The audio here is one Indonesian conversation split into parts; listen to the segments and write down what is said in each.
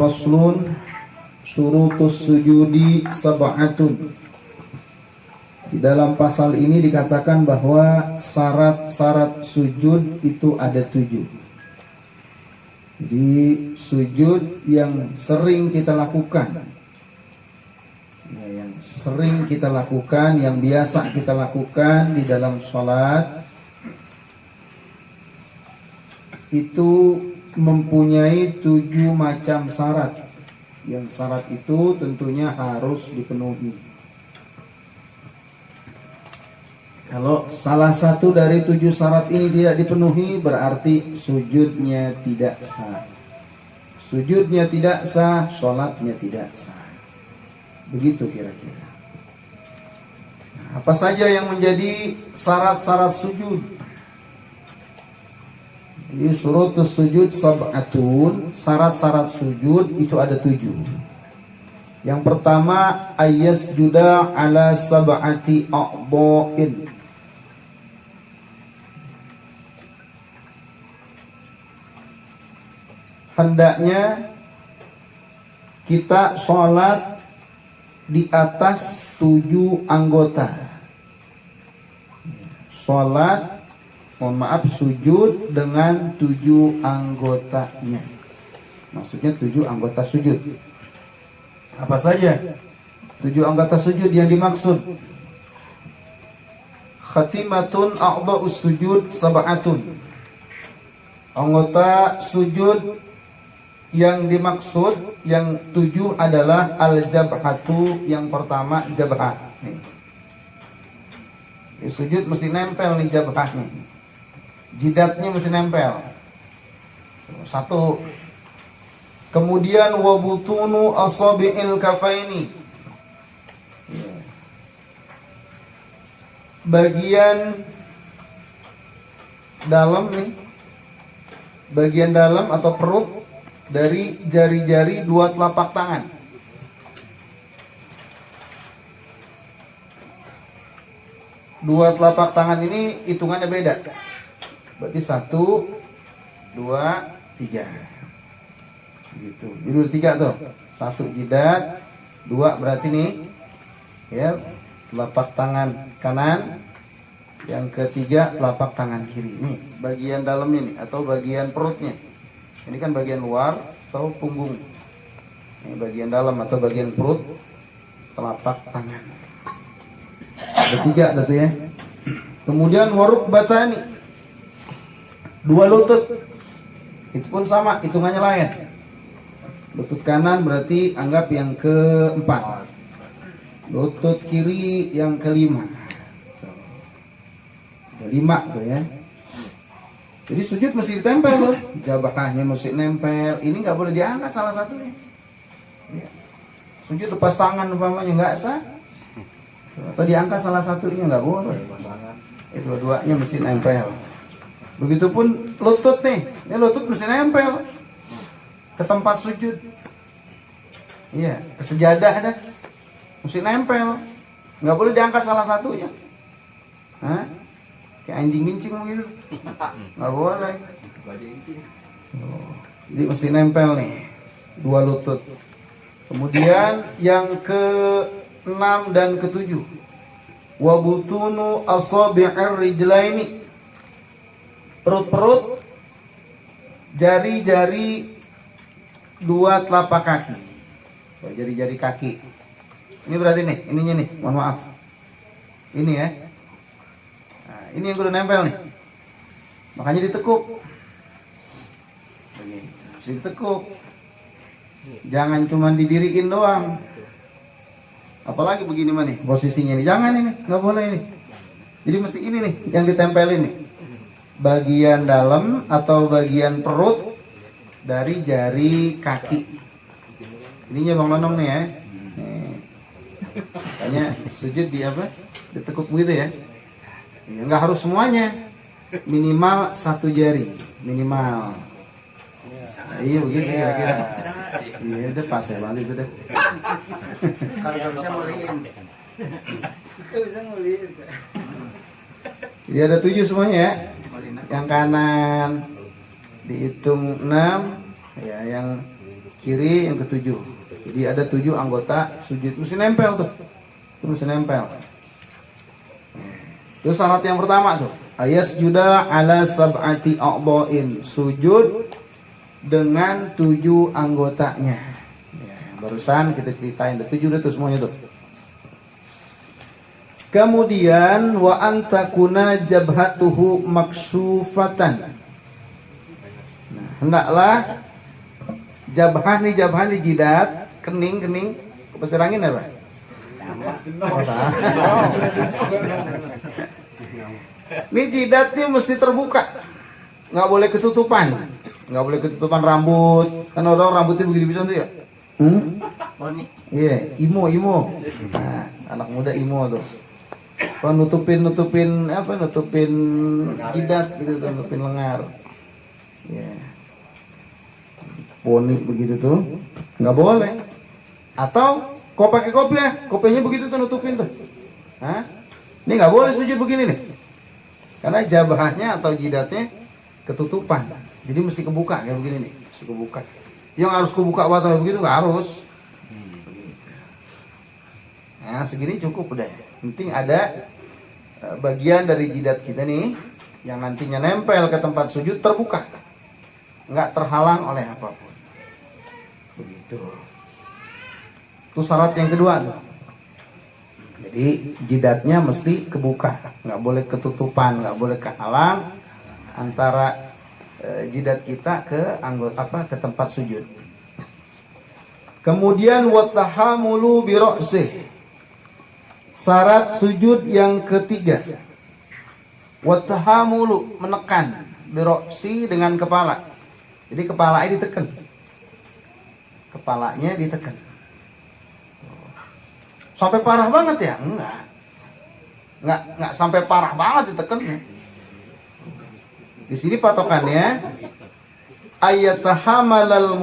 Faslun syurutus sujudi sab'atun. Di dalam pasal ini dikatakan bahwa syarat-syarat sujud itu ada 7. Jadi sujud yang sering kita lakukan, yang sering kita lakukan, yang biasa kita lakukan di dalam sholat, itu mempunyai 7 macam syarat. Yang syarat itu tentunya harus dipenuhi. Kalau salah satu dari 7 syarat ini tidak dipenuhi, berarti sujudnya tidak sah. Sujudnya tidak sah, sholatnya tidak sah. Begitu kira-kira. Nah, apa saja yang menjadi syarat-syarat sujud? Jadi syurutus sujud sab'atun, syarat-syarat sujud itu ada 7. Yang pertama, ayyasjuda ala sab'ati a'dha'in. Hendaknya kita sholat di atas 7 anggota. Sholat, sujud dengan 7 anggotanya. Maksudnya 7 anggota sujud. Apa saja 7 anggota sujud yang dimaksud? Khatimatun a'dha'us sujud sab'atun. Anggota sujud yang dimaksud yang 7 adalah al-jabhatu. Yang pertama jabhah. Nih. Sujud mesti nempel nih jabhah nih. Jidatnya mesti nempel. 1. Kemudian wabutunu asabi'il kafaini. Bagian dalam nih. Bagian dalam atau perut dari jari-jari 2 telapak tangan. Dua telapak tangan ini hitungannya beda. Berarti 1, 2, 3. Gitu. Jadi udah 3 tuh. 1 jidat, 2 berarti nih ya telapak tangan kanan, yang ketiga telapak tangan kiri. Nih bagian dalamnya nih atau bagian perutnya. Ini kan bagian luar atau punggung. Ini bagian dalam atau bagian perut, telapak tangan. Ada 3 tuh ya. Kemudian waruk batani, 2 lutut. Itu pun sama, hitungannya lain. Lutut kanan berarti anggap yang keempat. Lutut kiri yang kelima. Ada 5 tuh ya. Jadi sujud mesti ditempel loh. Jabahnya mesti nempel. Ini nggak boleh diangkat salah satunya. Ya. Sujud lepas tangan umpamanya nggak sah. Atau diangkat salah satunya nggak boleh. Dua-duanya mesti nempel. Begitupun lutut nih. Ini lutut mesti nempel ke tempat sujud. Iya, ke sejadah dah. Mesti nempel. Nggak boleh diangkat salah satunya. Hah? Kayak anjing gincing begitu. Nggak boleh. Jadi mesti nempel nih 2 lutut. Kemudian yang ke-6 dan ke-7, wabutunu asabi'ir rijlaini. Perut-perut, jari-jari 2 telapak kaki. Jari-jari kaki. Ini berarti nih, ininya nih, mohon maaf. Ini ya. Nah, ini yang udah nempel nih. Makanya ditekuk. Harus ditekuk. Jangan cuma didiriin doang. Apalagi begini mah nih posisinya nih. Jangan ini, nggak boleh ini. Jadi mesti ini nih yang ditempelin nih. Bagian dalam atau bagian perut dari jari kaki. Ininya Bang Lonong nih ya. Nih. Makanya sujud di apa? Ditekuk begitu ya. Ya, nggak harus semuanya, minimal 1 jari minimal. Nah, iya begitu kira-kira. Iya udah pas ya bang itu deh. Kalau nggak bisa muliin. Bisa muliin. Jadi ada 7 semuanya ya. Yang kanan dihitung 6, ya yang kiri yang ketujuh. Jadi ada 7 anggota sujud. Mesti nempel tuh. Mesti nempel. Itu syarat yang pertama tuh. Ayasjuda ala sab'ati a'dha'in. Sujud dengan 7 anggotanya. Ya, barusan kita ceritain, ada 7 itu semuanya tuh. Kemudian wa antakuna jabhatuhu maksufatan. Nah, hendaklah jabhah nih jidat, kening, bahasa angin apa? Oh, ini jidatnya mesti terbuka, nggak boleh ketutupan, rambut. Kan orang rambutnya begitu bisa tuh ya. Iya, imo. Nah, anak muda imo tuh. Apa nutupin jidat gitu tuh, nutupin lengar. Ya. Poni begitu tuh, nggak boleh. Atau kau pakai kopiahnya begitu tuh nutupin tuh. Hah? Ini nggak boleh sujud begini nih. Karena jabahnya atau jidatnya ketutupan. Jadi mesti kebuka kayak begini nih, mesti kebuka. Yang harus kebuka atau begitu nggak harus. Nah, segini cukup udah. Penting ada bagian dari jidat kita nih yang nantinya nempel ke tempat sujud terbuka, nggak terhalang oleh apapun. Begitu. Itu syarat yang kedua tuh. Jadi jidatnya mesti kebuka, nggak boleh ketutupan, nggak boleh kehalang antara jidat kita ke ke tempat sujud. Kemudian watahamulu bi ra'sih. Syarat sujud yang ketiga. Watahamulu, menekan bi ra'si dengan kepala. Jadi kepalanya ditekan. Kepalanya ditekan. Sampai parah banget ya? Enggak sampai parah banget ditekan. Di sini patokannya ayatahamalal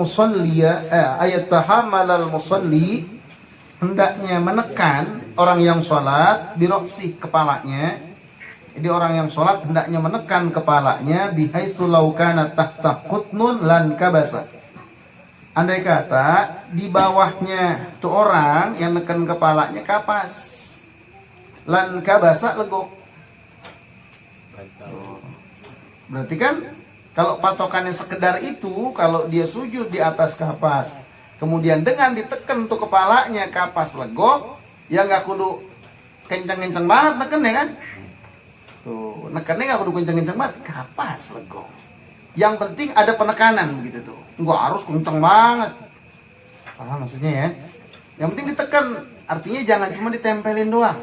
musalli, hendaknya menekan orang yang sholat biroksi kepalanya. Jadi orang yang sholat hendaknya menekan kepalanya bihaitsu law kana tahta qutnun lan kabasa. Andai kata di bawahnya tuh orang yang neken kepalanya kapas, lan kabasa legok. Berarti kan kalau patokannya sekedar itu, kalau dia sujud di atas kapas, kemudian dengan ditekan tuh kepalanya kapas legok, ya nggak kudu kenceng-kenceng banget neken ya kan? Tuh, nekennya nggak kudu kenceng-kenceng banget, kapas legok. Yang penting ada penekanan gitu tuh, nggak harus kenceng banget. Paham maksudnya ya? Yang penting ditekan, artinya jangan cuma ditempelin doang.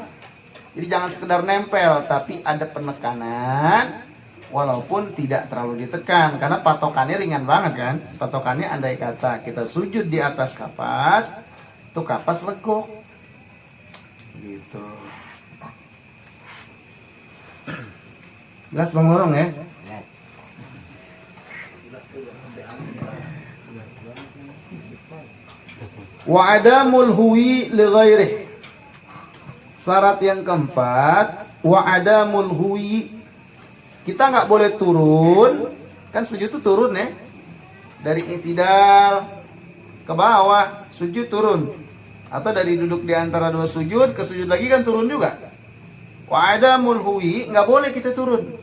Jadi jangan sekedar nempel, tapi ada penekanan. Walaupun tidak terlalu ditekan, karena patokannya ringan banget kan. Patokannya andai kata kita sujud di atas kapas, itu kapas legok gitu. Jelas Bang Lorong ya? Wa adamul huwi li ghairih. Syarat yang keempat, wa adamul huwi. Kita nggak boleh turun, kan sujud itu turun ya, dari i'tidal ke bawah, sujud turun, atau dari duduk di antara dua sujud ke sujud lagi kan turun juga. Wa adamul huwi, nggak boleh kita turun.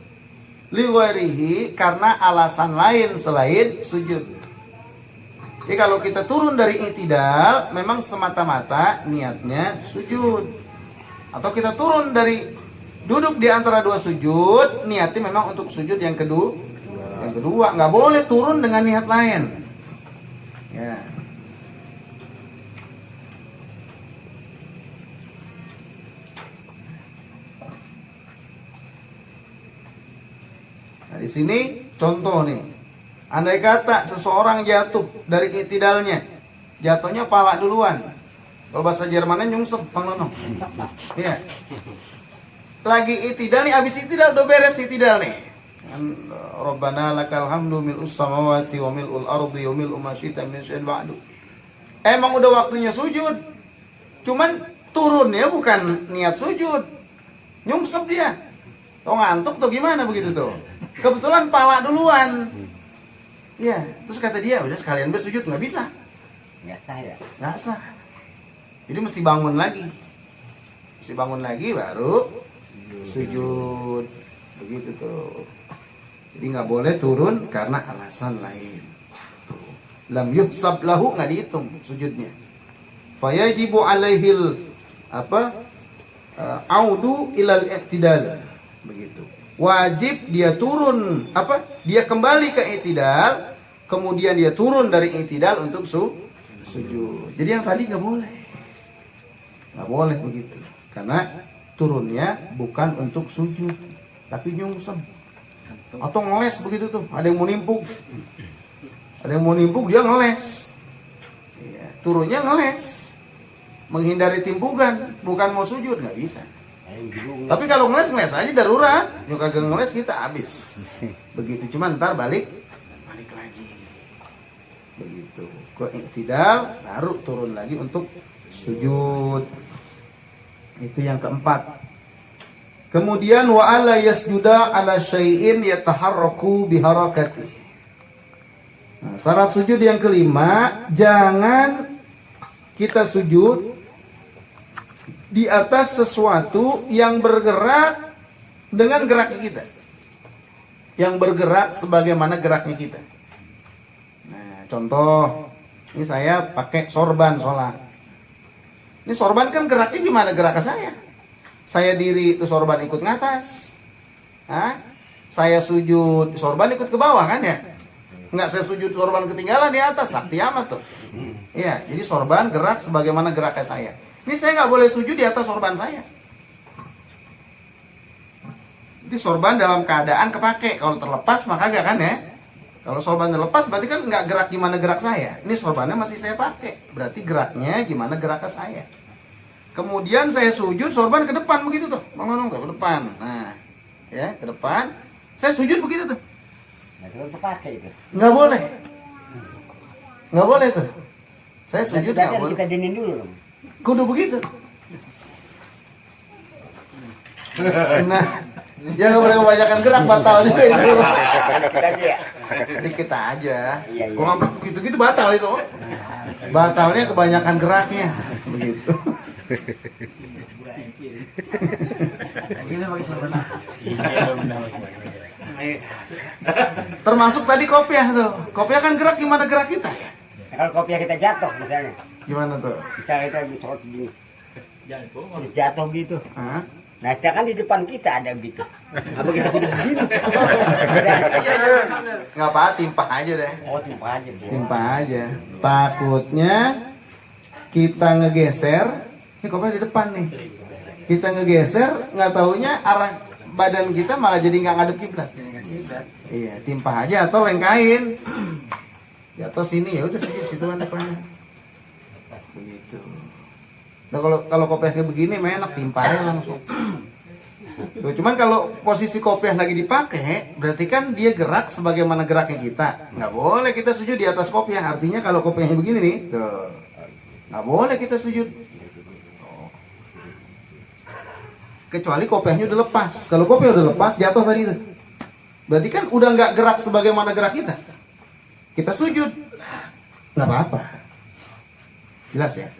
Li ghairihi, karena alasan lain selain sujud. Jadi kalau kita turun dari i'tidal, memang semata-mata niatnya sujud. Atau kita turun dari duduk di antara dua sujud, niatnya memang untuk sujud yang kedua. Yang kedua, nggak boleh turun dengan niat lain. Ya. Nah, di sini contoh nih. Andai kata seseorang jatuh dari i'tidalnya, jatuhnya pala duluan. Kalau bahasa Jermannya nyungsep, Bang Lono. Iya. Lagi i'tidal nih, abis i'tidal udah beres i'tidal nih. Rabbana lakal hamdu mil'us samawati wa mil'ul ardi wa mil'u ma syi'ta min syai'in ba'du. Emang udah waktunya sujud. Cuman turunnya bukan niat sujud. Nyungsep dia. Tuh ngantuk tuh gimana begitu tuh. Kebetulan pala duluan. Ya, terus kata dia, udah sekalian bersujud, nggak bisa. Nggak sah ya. Nggak sah. Jadi mesti bangun lagi. Mesti bangun lagi baru sujud. Begitu tuh. Jadi nggak boleh turun karena alasan lain. Lam yuhsab lahu, nggak dihitung sujudnya. Fayajibu alaihil audu ilal i'tidal. Begitu. Wajib dia turun dia kembali ke i'tidal, kemudian dia turun dari i'tidal untuk sujud. Jadi yang tadi nggak boleh begitu, karena turunnya bukan untuk sujud tapi nyungsep atau ngeles begitu tuh. Ada yang mau nimpuk dia ngeles ya, turunnya ngeles menghindari timpukan, bukan mau sujud, nggak bisa. Tapi kalau ngeles aja darurat, yang kagak ngeles kita habis. Begitu, cuma ntar balik lagi. Begitu. Ke i'tidal baru turun lagi untuk sujud. Itu yang keempat. Kemudian wa alla yasjuda ala syai'in yataharraku biharakati. Nah, syarat sujud yang kelima, jangan kita sujud di atas sesuatu yang bergerak dengan geraknya kita, yang bergerak sebagaimana geraknya kita. Nah, contoh, ini saya pakai sorban sholat. Ini sorban kan geraknya gimana geraknya saya? Saya diri itu sorban ikut ngatas. Saya sujud sorban ikut ke bawah kan ya? Enggak, saya sujud sorban ketinggalan di atas, sakti amat tuh. Iya, jadi sorban gerak sebagaimana geraknya saya. Ini saya nggak boleh sujud di atas sorban saya. Jadi sorban dalam keadaan kepake. Kalau terlepas maka enggak kan ya? Kalau sorban terlepas berarti kan nggak gerak gimana gerak saya. Ini sorbannya masih saya pakai. Berarti geraknya gimana geraknya saya. Kemudian saya sujud sorban ke depan begitu tuh. Bangun ke depan. Nah, ya ke depan. Saya sujud begitu tuh. Nah, terus terpakai itu. Nggak boleh. Nggak boleh tuh. Saya sujud nggak boleh. Kita dinin dulu dong. Kudu begitu. Nah, jangan boleh kebanyakan gerak, batal juga itu. Dikit aja ya. Dikit aja. Iya. Kalau sampai begitu-gitu batal itu. Batalnya kebanyakan geraknya. Begitu. Gini pakai sorban. Termasuk tadi kopiah tuh. Kopiah kan gerak gimana gerak kita? Nah, kalau kopiah kita jatuh misalnya. Gimana tuh? Misalnya kita lagi sholat begini. Jatuh gitu. Hah? Nah, sedangkan di depan kita ada gitu. Apa kita kudu begini? Nggak apa, timpah aja deh. Oh, timpa aja, Bro. Timpah aja. Takutnya kita ngegeser. Ini kopiah di depan nih. Kita ngegeser, nggak taunya arah badan kita malah jadi nggak ngadep kiblat. Iya, timpah aja atau lengkain. Jatuh sini ya udah situ kan depannya. Begitu. Nah, kalau kopiah kayak begini enak timpahnya langsung. Tuh, cuman kalau posisi kopiah lagi dipakai, berarti kan dia gerak sebagaimana geraknya kita. Nggak boleh kita sujud di atas kopiah. Artinya kalau kopiahnya begini nih, tuh, nggak boleh kita sujud. Kecuali kopiahnya udah lepas. Kalau kopiah udah lepas, jatuh tadi itu. Berarti kan udah nggak gerak sebagaimana gerak kita. Kita sujud, nggak apa-apa. Jelas ya?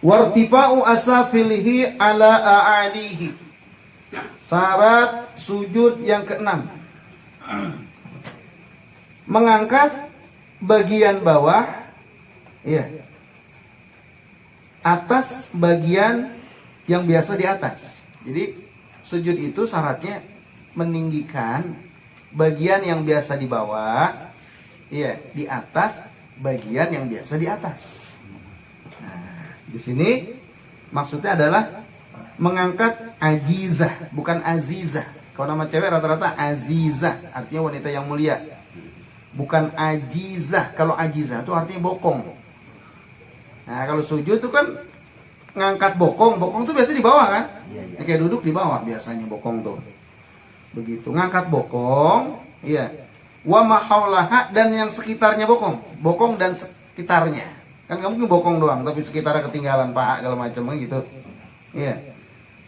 Wartifa'u asafilihi ala a'alihi. Syarat sujud yang keenam, mengangkat bagian bawah, iya, atas bagian yang biasa di atas. Jadi sujud itu syaratnya meninggikan bagian yang biasa di bawah, iya, di atas bagian yang biasa di atas. Nah, di sini maksudnya adalah mengangkat ajizah, bukan azizah. Kalau nama cewek rata-rata azizah, artinya wanita yang mulia. Bukan ajizah. Kalau ajizah itu artinya bokong. Nah, kalau sujud itu kan ngangkat bokong. Bokong itu biasa di bawah kan? Ya, kayak duduk di bawah biasanya bokong tuh. Begitu, ngangkat bokong, iya. Wa mahaulaha, dan yang sekitarnya bokong. Bokong dan sekitarnya. Kan nggak mungkin bokong doang, tapi sekitarnya ketinggalan paha segala macam gitu. Iya.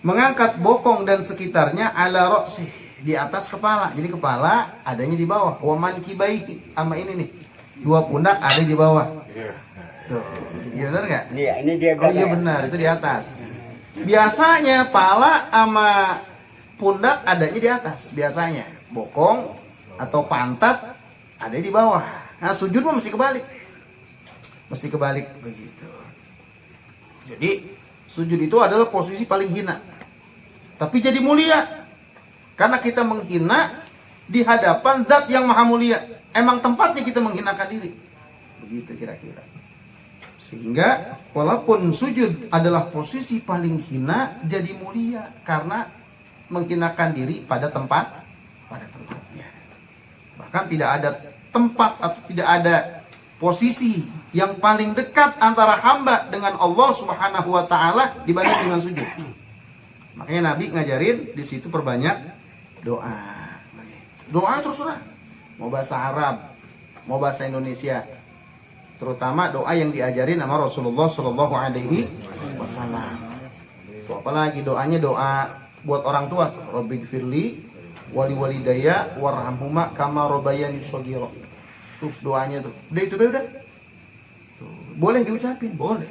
Mengangkat bokong dan sekitarnya ala roksi, di atas kepala. Jadi kepala adanya di bawah. Waman kibaihi, sama ini nih. Dua pundak ada di bawah. Tuh, iya benar nggak? Iya, ini dia. Oh iya benar, itu di atas. Biasanya pala sama pundak adanya di atas. Biasanya bokong atau pantat ada di bawah. Nah sujud mah mesti kebalik. Mesti kebalik begitu. Jadi sujud itu adalah posisi paling hina. Tapi jadi mulia. Karena kita menghina di hadapan zat yang maha mulia. Emang tempatnya kita menghinakan diri. Begitu kira-kira. Sehingga walaupun sujud adalah posisi paling hina, jadi mulia. Karena menghinakan diri pada tempatnya. Bahkan tidak ada tempat atau tidak ada posisi yang paling dekat antara hamba dengan Allah Subhanahu wa taala dibanding dengan sujud. Makanya Nabi ngajarin di situ perbanyak doa. Doa terserah. Mau bahasa Arab, mau bahasa Indonesia. Terutama doa yang diajarin sama Rasulullah Shallallahu Alaihi Wasallam. Apalagi doanya doa buat orang tua. Rabbighfirli wali walidayya warhamhuma kama rabbayani shaghira. Tuh doanya tuh. Udah itu udah. Tuh, boleh diucapin, boleh.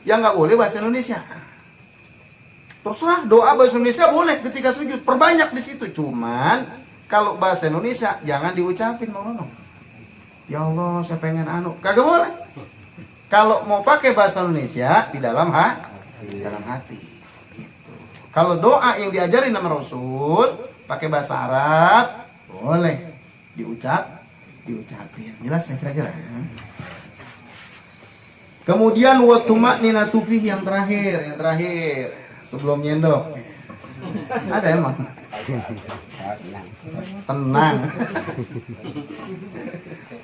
Yang nggak boleh bahasa Indonesia. Terserah doa bahasa Indonesia boleh ketika sujud, perbanyak di situ. Cuman kalau bahasa Indonesia jangan diucapin mau. Ya Allah, saya pengen anu. Kagak boleh. Kalau mau pakai bahasa Indonesia di dalam hati. Gitu. Kalau doa yang diajarin sama Rasul pakai bahasa Arab boleh diucapin. Jelas ya kira-kira. Kemudian wa tuma'ninatu fihi yang terakhir. Sebelum nyendok. Ada emang. Tenang.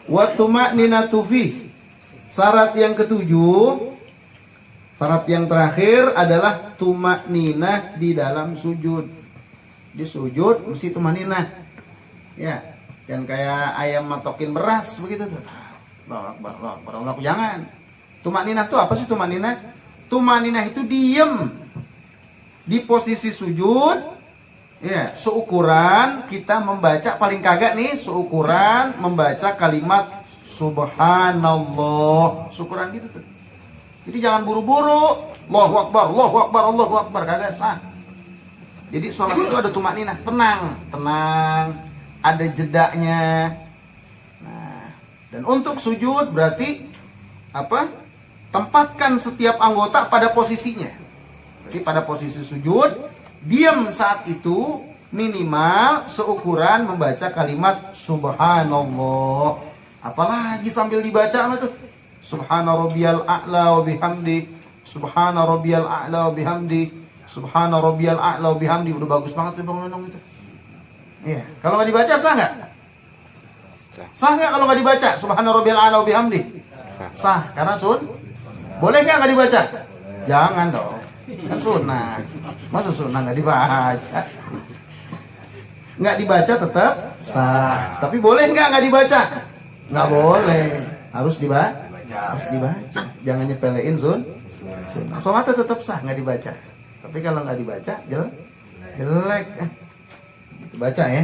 Wa tuma'ninatu fihi. Syarat yang ketujuh, syarat yang terakhir adalah tuma'ninah di dalam sujud. Di sujud mesti tuma'ninah. Ya, jangan kayak ayam matokin beras begitu tuh. Allahu Akbar. Jangan. Tuma'ninah itu apa sih tuma'ninah? Tuma'ninah itu diem di posisi sujud, ya, seukuran kita membaca paling kagak nih, seukuran membaca kalimat subhanallah, seukuran gitu tuh. Jadi jangan buru-buru, Allahu Akbar, kagak sah. Jadi sholat itu ada tumakninah, tenang, ada jedanya. Nah, dan untuk sujud berarti apa? Tempatkan setiap anggota pada posisinya. Jadi pada posisi sujud, diam saat itu minimal seukuran membaca kalimat subhanallah. Apalagi sambil dibaca apa tuh? Subhana rabbiyal a'la wa bihamdi, subhana rabbiyal a'la wa bihamdi, subhana rabbiyal a'la wa bihamdi. Udah bagus banget tuh Bang Nonong itu. Iya, kalau nggak dibaca sah nggak? Sah nggak kalau nggak dibaca subhana rabbiyal a'la wa bihamdi? Sah, karena boleh nggak dibaca? Jangan dong. Kan sunnah. Masa sunnah nggak dibaca? Nggak dibaca tetap sah. Tapi boleh nggak dibaca? Nggak boleh. Harus dibaca. Jangan nyepelein sunnah. Sholatnya tetap sah nggak dibaca. Tapi kalau nggak dibaca jelek. Baca ya.